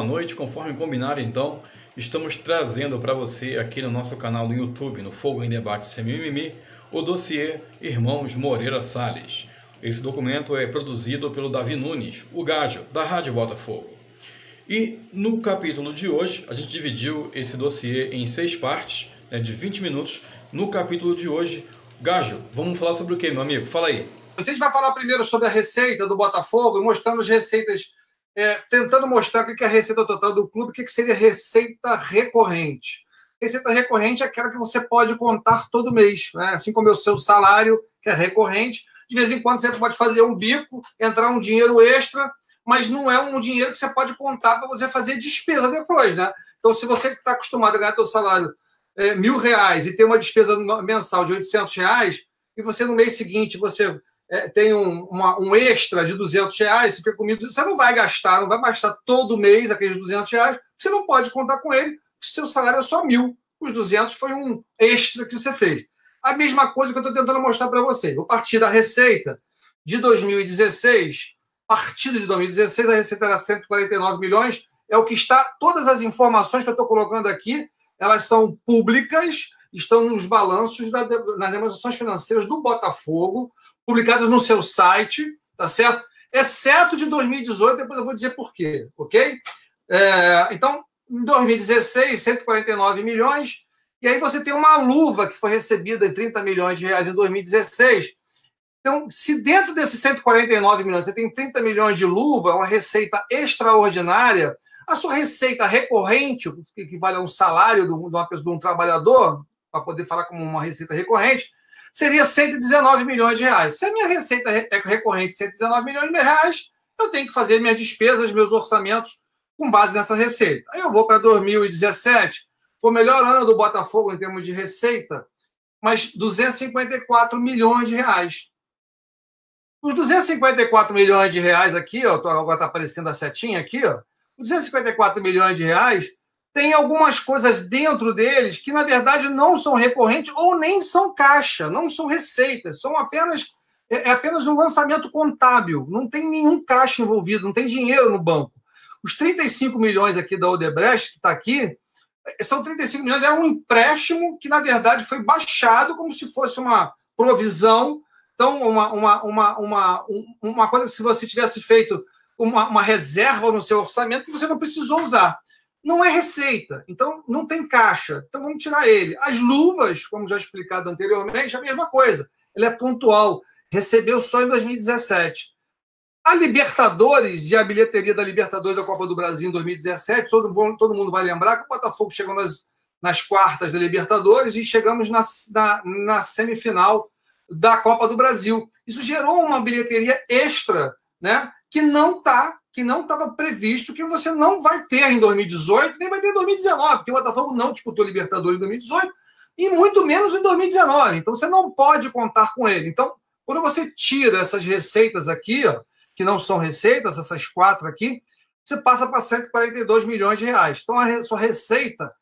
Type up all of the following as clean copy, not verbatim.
boa noite. Conforme combinado, então, estamos trazendo para você aqui no nosso canal do YouTube, no Fogo em Debate Sem Mimimi, o dossiê Irmãos Moreira Salles. Esse documento é produzido pelo Davi Nunes, o Gajo, da Rádio Botafogo. E no capítulo de hoje, a gente dividiu esse dossiê em 6 partes, de 20 minutos. No capítulo de hoje, Gajo, vamos falar sobre o que, meu amigo? Fala aí. A gente vai falar primeiro sobre a receita do Botafogo, mostrando as receitas, tentando mostrar o que é a receita total do clube, o que seria receita recorrente. Receita recorrente é aquela que você pode contar todo mês, né? Assim como é o seu salário, que é recorrente. De vez em quando você pode fazer um bico, entrar um dinheiro extra, mas não é um dinheiro que você pode contar para você fazer despesa depois, né? Então, se você está acostumado a ganhar seu salário R$1.000 e ter uma despesa mensal de R$800, e você no mês seguinte você tem um extra de R$200, se fica comigo, você não vai gastar todo mês aqueles R$200, você não pode contar com ele, porque seu salário é só 1.000. Os 200 foi um extra que você fez. A mesma coisa que eu estou tentando mostrar para você. Vou partir da receita de 2016, a receita era 149 milhões, é o que está, todas as informações que eu estou colocando aqui, elas são públicas, estão nos balanços, nas demonstrações financeiras do Botafogo, publicadas no seu site, tá certo? Exceto de 2018, depois eu vou dizer por quê, ok? Então, em 2016, 149 milhões, e aí você tem uma luva que foi recebida em 30 milhões de reais em 2016. Então, se dentro desses 149 milhões você tem 30 milhões de luva, uma receita extraordinária, a sua receita recorrente, que equivale a um salário de um trabalhador, para poder falar como uma receita recorrente, seria 119 milhões de reais. Se a minha receita é recorrente 119 milhões de reais, eu tenho que fazer minhas despesas, meus orçamentos com base nessa receita. Aí eu vou para 2017, foi o melhor ano do Botafogo em termos de receita, mas 254 milhões de reais. Os 254 milhões de reais aqui, ó, agora está aparecendo a setinha aqui, ó, 254 milhões de reais, tem algumas coisas dentro deles que, na verdade, não são recorrentes ou nem são caixa, não são receitas, são apenas um lançamento contábil, não tem nenhum caixa envolvido, não tem dinheiro no banco. Os 35 milhões aqui da Odebrecht, que está aqui, são 35 milhões, é um empréstimo que, na verdade, foi baixado como se fosse uma provisão. Então, uma coisa que se você tivesse feito uma reserva no seu orçamento que você não precisou usar. Não é receita, então não tem caixa. Então vamos tirar ele. As luvas, como já explicado anteriormente, a mesma coisa. Ele é pontual. Recebeu só em 2017. A Libertadores e a bilheteria da Libertadores da Copa do Brasil em 2017, todo mundo vai lembrar que o Botafogo chegou nas quartas da Libertadores e chegamos na semifinal da Copa do Brasil. Isso gerou uma bilheteria extra, né, que não estava previsto, que você não vai ter em 2018, nem vai ter em 2019, porque o Botafogo não disputou Libertadores em 2018 e muito menos em 2019. Então, você não pode contar com ele. Então, quando você tira essas receitas aqui, ó, que não são receitas, essas 4 aqui, você passa para 142 milhões de reais. Então, a sua receita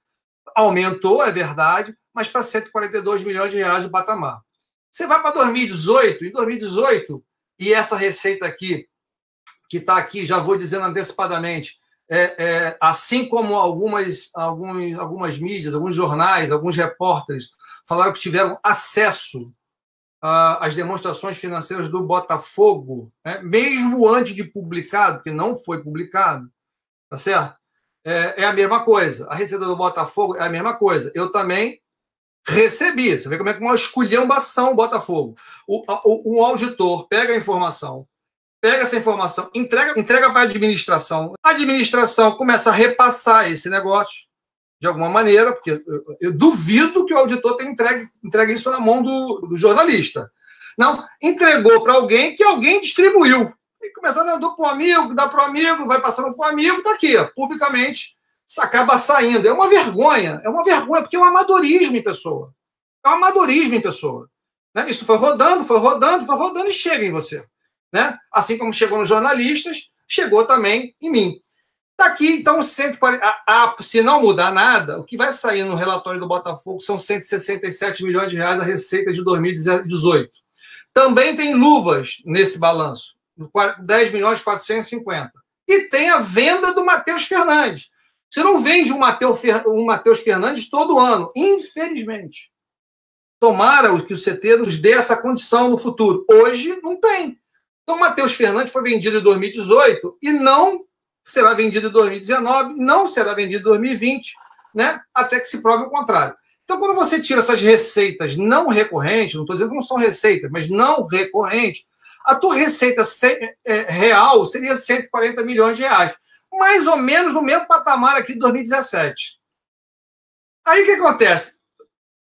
aumentou, é verdade, mas para 142 milhões de reais o patamar. Você vai para 2018, em 2018, e essa receita aqui, que está aqui, já vou dizendo antecipadamente, assim como algumas mídias, alguns jornais, alguns repórteres falaram que tiveram acesso às demonstrações financeiras do Botafogo, né, mesmo antes de publicado, que não foi publicado, tá certo? É a mesma coisa. A receita do Botafogo é a mesma coisa. Eu também recebi. Você vê como é que uma esculhambação o Botafogo. O auditor pega a informação, pega essa informação, entrega para a administração começa a repassar esse negócio de alguma maneira, porque eu duvido que o auditor tenha entregue isso na mão do jornalista. Não, entregou para alguém que alguém distribuiu. E começando a dar para o amigo, dá para o amigo, vai passando para o amigo, está aqui, ó, publicamente, isso acaba saindo. É uma vergonha, porque é um amadorismo em pessoa. É um amadorismo em pessoa. Né? Isso foi rodando e chega em você. Né? Assim como chegou nos jornalistas, chegou também em mim. Está aqui, então, 140, se não mudar nada, o que vai sair no relatório do Botafogo são 167 milhões de reais a receita de 2018. Também tem luvas nesse balanço, 10 milhões 450. e tem a venda do Matheus Fernandes. Você não vende um Matheus Fernandes todo ano, infelizmente. Tomara que o CT nos dê essa condição no futuro. Hoje não tem. Então, o Matheus Fernandes foi vendido em 2018 e não será vendido em 2019, não será vendido em 2020, né? Até que se prove o contrário. Então, quando você tira essas receitas não recorrentes, não estou dizendo que não são receitas, mas não recorrentes, a tua receita real seria 140 milhões de reais. Mais ou menos no mesmo patamar aqui de 2017. Aí o que acontece?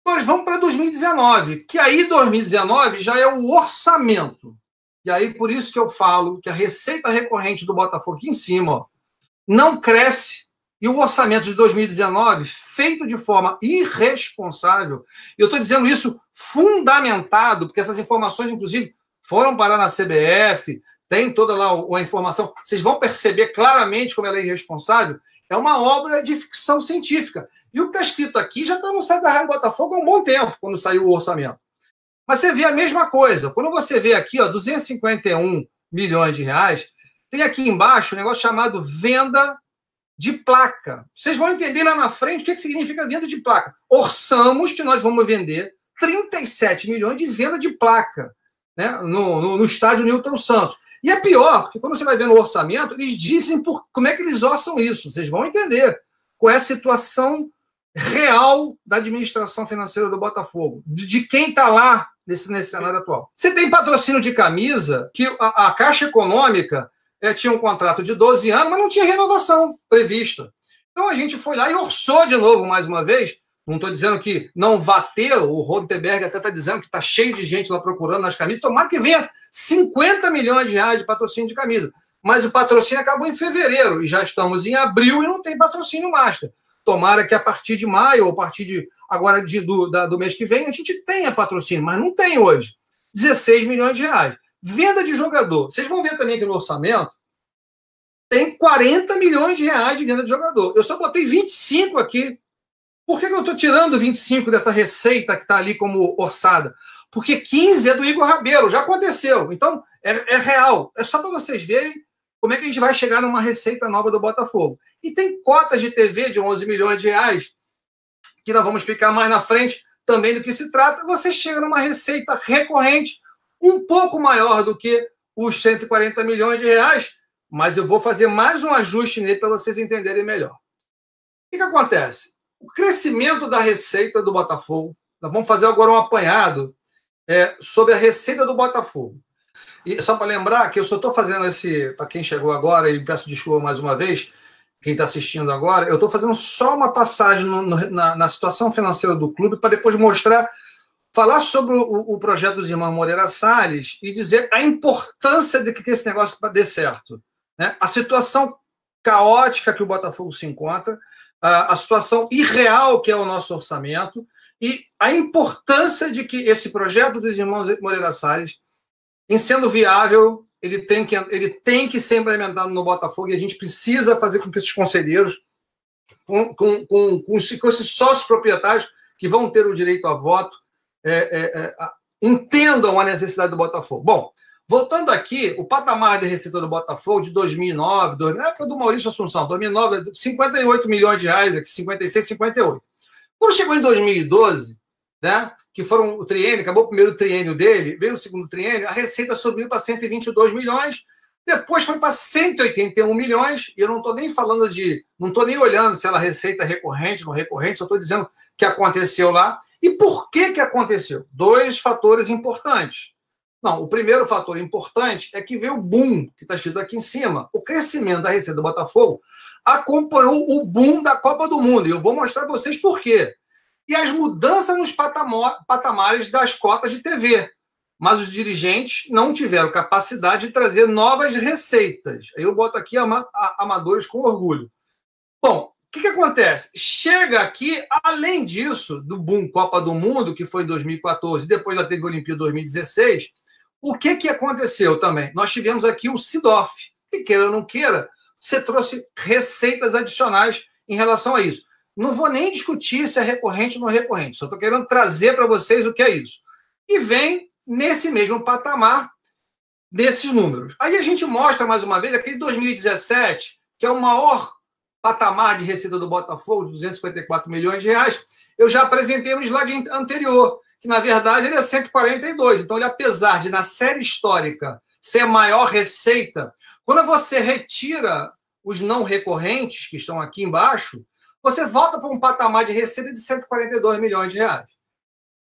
Nós vamos para 2019, que aí 2019 já é o orçamento. E aí por isso que eu falo que a receita recorrente do Botafogo aqui em cima, ó, não cresce. E o orçamento de 2019, feito de forma irresponsável, e eu estou dizendo isso fundamentado, porque essas informações, inclusive, foram parar na CBF, tem toda lá a informação. Vocês vão perceber claramente como ela é irresponsável. É uma obra de ficção científica. E o que está escrito aqui já está no site da Rádio Botafogo há um bom tempo, quando saiu o orçamento. Mas você vê a mesma coisa. Quando você vê aqui, ó, 251 milhões de reais, tem aqui embaixo um negócio chamado venda de placa. Vocês vão entender lá na frente o que significa venda de placa. Orçamos que nós vamos vender 37 milhões de venda de placa, né, no estádio Newton Santos. E é pior, porque quando você vai ver no orçamento, eles dizem como é que eles orçam isso. Vocês vão entender qual é a situação real da administração financeira do Botafogo, de quem está lá nesse cenário atual. Você tem patrocínio de camisa, que a Caixa Econômica tinha um contrato de 12 anos, mas não tinha renovação prevista. Então a gente foi lá e orçou de novo, mais uma vez. Não estou dizendo que não vá ter, o Rodenberg até está dizendo que está cheio de gente lá procurando nas camisas. Tomara que venha 50 milhões de reais de patrocínio de camisa. Mas o patrocínio acabou em fevereiro, e já estamos em abril e não tem patrocínio master. Tomara que a partir de maio, ou a partir de agora do mês que vem, a gente tenha patrocínio, mas não tem hoje. 16 milhões de reais. Venda de jogador. Vocês vão ver também que no orçamento tem 40 milhões de reais de venda de jogador. Eu só botei 25 aqui. Por que eu estou tirando 25 dessa receita que está ali como orçada? Porque 15 é do Igor Rabelo, já aconteceu. Então, é real. É só para vocês verem como é que a gente vai chegar numa receita nova do Botafogo. E tem cotas de TV de 11 milhões de reais, que nós vamos explicar mais na frente também do que se trata. Você chega numa receita recorrente um pouco maior do que os 140 milhões de reais, mas eu vou fazer mais um ajuste nele para vocês entenderem melhor. O que acontece? O crescimento da receita do Botafogo, nós vamos fazer agora um apanhado sobre a receita do Botafogo. E só para lembrar que eu só estou fazendo para quem chegou agora, e peço desculpa mais uma vez, quem está assistindo agora, eu estou fazendo só uma passagem na situação financeira do clube para depois falar sobre o projeto dos irmãos Moreira Salles e dizer a importância de que esse negócio dê certo, né? A situação caótica que o Botafogo se encontra, a situação irreal que é o nosso orçamento e a importância de que esse projeto dos irmãos Moreira Salles, em sendo viável, ele tem que ser implementado no Botafogo, e a gente precisa fazer com que esses conselheiros, com esses sócios proprietários que vão ter o direito a voto, entendam a necessidade do Botafogo. Bom, voltando aqui, o patamar de receita do Botafogo de 2009, na época do Maurício Assunção, 2009, 58 milhões de reais, aqui 56, 58. Quando chegou em 2012, né, que foram o triênio, acabou o primeiro triênio dele, veio o segundo triênio, a receita subiu para 122 milhões, depois foi para 181 milhões, e eu não estou nem falando não estou nem olhando se ela receita recorrente, não recorrente, só estou dizendo que aconteceu lá. E por que aconteceu? Dois fatores importantes. Não, o primeiro fator importante é que veio o boom, que está escrito aqui em cima. O crescimento da receita do Botafogo acompanhou o boom da Copa do Mundo, e eu vou mostrar para vocês por quê. E as mudanças nos patamares das cotas de TV. Mas os dirigentes não tiveram capacidade de trazer novas receitas. Aí eu boto aqui amadores com orgulho. Bom, o que acontece? Chega aqui, além disso, do boom Copa do Mundo, que foi em 2014, e depois já teve a Olimpíada 2016, o que aconteceu também? Nós tivemos aqui o Sidoff, que queira ou não queira, você trouxe receitas adicionais em relação a isso. Não vou nem discutir se é recorrente ou não é recorrente, só estou querendo trazer para vocês o que é isso. E vem nesse mesmo patamar desses números. Aí a gente mostra, mais uma vez, aquele 2017, que é o maior patamar de receita do Botafogo, de 254 milhões de reais. Eu já apresentei no slide anterior, que, na verdade, ele é 142. Então, ele, apesar de, na série histórica, ser a maior receita, quando você retira os não recorrentes, que estão aqui embaixo, você volta para um patamar de receita de 142 milhões de reais.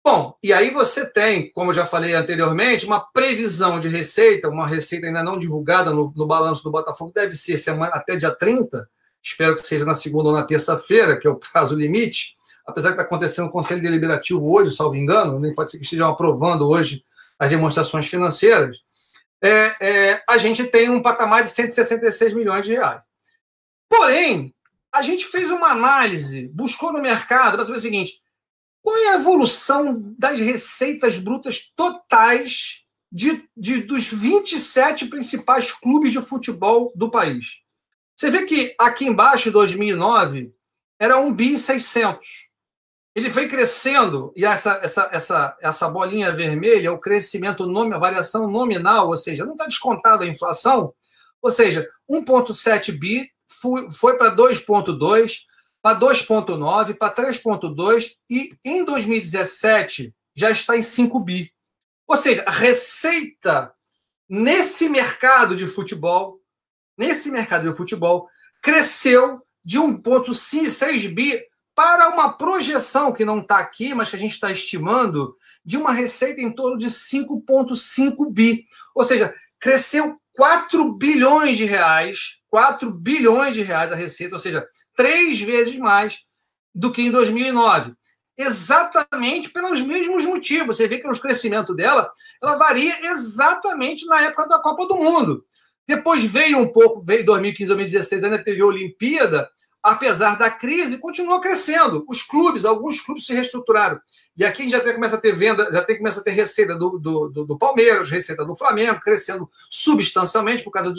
Bom, e aí você tem, como eu já falei anteriormente, uma previsão de receita, uma receita ainda não divulgada no balanço do Botafogo, deve ser semana, até dia 30, espero que seja na segunda ou na terça-feira, que é o prazo limite, apesar de estar acontecendo o Conselho Deliberativo hoje, salvo engano, nem pode ser que estejam aprovando hoje as demonstrações financeiras, a gente tem um patamar de 166 milhões de reais. Porém, a gente fez uma análise, buscou no mercado para saber o seguinte: qual é a evolução das receitas brutas totais dos 27 principais clubes de futebol do país? Você vê que aqui embaixo, em 2009, era 1.600 bi. Ele foi crescendo, e essa bolinha vermelha, o crescimento, a variação nominal, ou seja, não está descontada a inflação, ou seja, 1,7 bi foi para 2,2, para 2,9, para 3,2, e em 2017 já está em 5 bi. Ou seja, a receita nesse mercado de futebol, cresceu de 1,6 bi para uma projeção que não está aqui, mas que a gente está estimando, de uma receita em torno de 5,5 bi. Ou seja, cresceu 4 bilhões de reais, 4 bilhões de reais a receita, ou seja, 3 vezes mais do que em 2009. Exatamente pelos mesmos motivos. Você vê que o crescimento dela, ela varia exatamente na época da Copa do Mundo. Depois veio 2015, 2016, ainda teve a Olimpíada, apesar da crise, continuou crescendo. Alguns clubes se reestruturaram. E aqui a gente já começa a ter venda, começa a ter receita do Palmeiras, receita do Flamengo, crescendo substancialmente por causa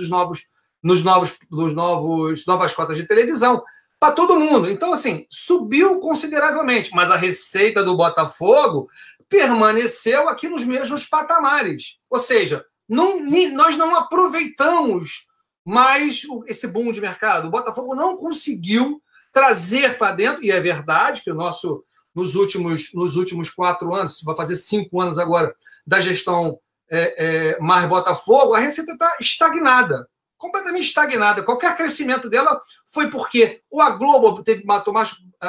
novas cotas de televisão, para todo mundo. Então, assim, subiu consideravelmente, mas a receita do Botafogo permaneceu aqui nos mesmos patamares. Ou seja, nós não aproveitamos mais esse boom de mercado. O Botafogo não conseguiu trazer para dentro, e é verdade que nos últimos 4 anos, vai fazer 5 anos agora, da gestão mais Botafogo, a receita está estagnada, completamente estagnada. Qualquer crescimento dela foi porque a Globo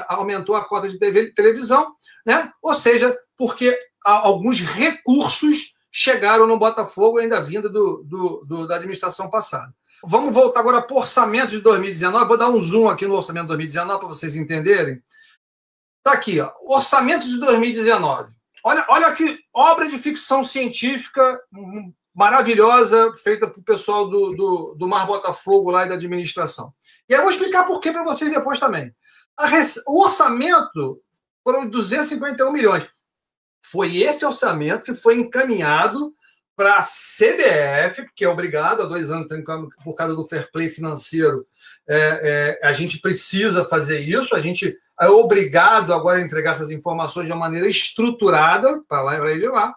aumentou a cota de televisão, né? Ou seja, porque alguns recursos chegaram no Botafogo ainda vinda da administração passada. Vamos voltar agora para o orçamento de 2019. Vou dar um zoom aqui no orçamento de 2019 para vocês entenderem. Está aqui, ó, orçamento de 2019. Olha que obra de ficção científica maravilhosa, feita para o pessoal do Mar Botafogo lá e da administração. E aí eu vou explicar por quê para vocês depois também. O orçamento foram 251 milhões. Foi esse orçamento que foi encaminhado para a CBF, que é obrigado, há 2 anos, por causa do fair play financeiro, a gente precisa fazer isso, a gente é obrigado agora a entregar essas informações de uma maneira estruturada, para ele lá,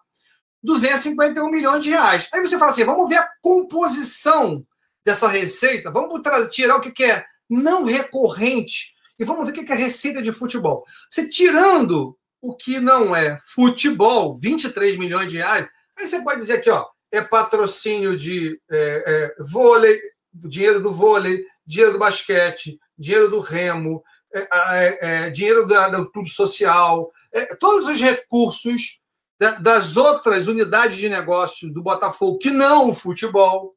251 milhões de reais. Aí você fala assim, vamos ver a composição dessa receita, vamos tirar o que é não recorrente e vamos ver o que é receita de futebol. Você tirando o que não é futebol, 23 milhões de reais, aí você pode dizer aqui, ó, é patrocínio de vôlei, dinheiro do vôlei, dinheiro do basquete, dinheiro do remo, dinheiro do clube social, todos os recursos das outras unidades de negócio do Botafogo, que não o futebol,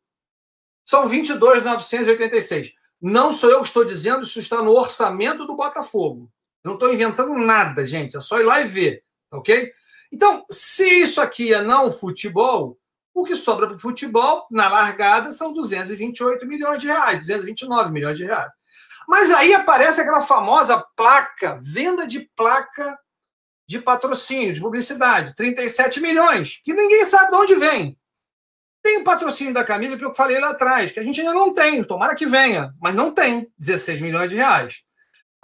são 22.986. Não sou eu que estou dizendo, isso está no orçamento do Botafogo. Não estou inventando nada, gente, é só ir lá e ver, ok? Então, se isso aqui é não futebol, o que sobra para o futebol, na largada, são 228 milhões de reais, 229 milhões de reais. Mas aí aparece aquela famosa placa, venda de placa de patrocínio, de publicidade, 37 milhões, que ninguém sabe de onde vem. Tem o patrocínio da camisa que eu falei lá atrás, que a gente ainda não tem, tomara que venha, mas não tem, 16 milhões de reais.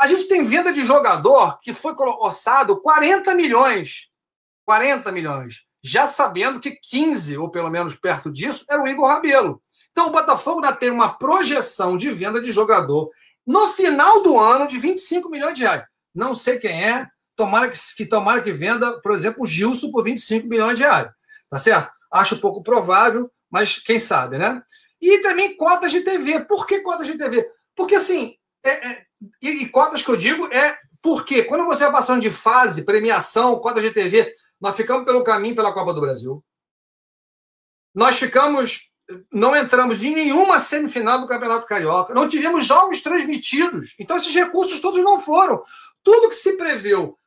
A gente tem venda de jogador que foi orçado 40 milhões. 40 milhões. já sabendo que 15, ou pelo menos perto disso, era o Igor Rabelo. Então o Botafogo ainda tem uma projeção de venda de jogador no final do ano de 25 milhões de reais. Não sei quem é, tomara que venda, por exemplo, o Gilson por 25 milhões de reais. Tá certo? Acho pouco provável, mas quem sabe, né? E também cotas de TV. Por que cotas de TV? Porque, assim, e cotas que eu digo porque quando você vai passando de fase, premiação, cotas de TV, nós ficamos pelo caminho pela Copa do Brasil. Não entramos em nenhuma semifinal do Campeonato Carioca. Não tivemos jogos transmitidos. Então, esses recursos todos não foram. Tudo que se previu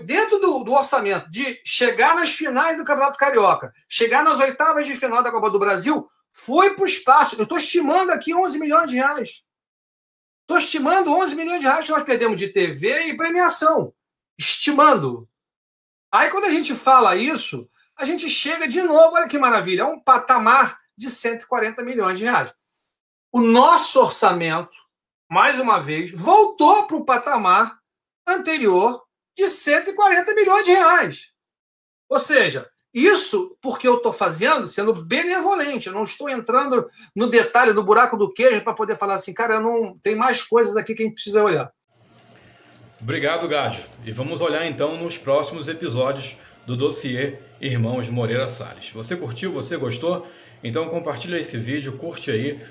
dentro do orçamento de chegar nas finais do Campeonato Carioca, chegar nas oitavas de final da Copa do Brasil, foi para o espaço. Eu estou estimando aqui 11 milhões de reais. Estou estimando 11 milhões de reais que nós perdemos de TV e premiação. Estimando. Aí, quando a gente fala isso, a gente chega de novo, olha que maravilha, é um patamar de 140 milhões de reais. O nosso orçamento, mais uma vez, voltou para o patamar anterior de 140 milhões de reais. Ou seja, isso porque eu estou fazendo, sendo benevolente, eu não estou entrando no detalhe, no buraco do queijo, para poder falar assim, cara, tem mais coisas aqui que a gente precisa olhar. Obrigado, Gajo. E vamos olhar então nos próximos episódios do dossiê Irmãos Moreira Salles. Você curtiu? Você gostou? Então compartilha esse vídeo, curte aí,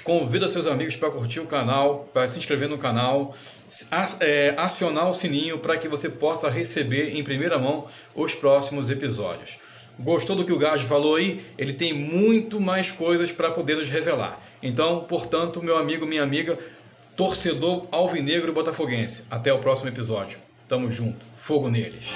convida seus amigos para curtir o canal, para se inscrever no canal, acionar o sininho para que você possa receber em primeira mão os próximos episódios. Gostou do que o Gajo falou aí? Ele tem muito mais coisas para poder nos revelar. Então, portanto, meu amigo, minha amiga, torcedor alvinegro botafoguense, até o próximo episódio. Tamo junto. Fogo neles.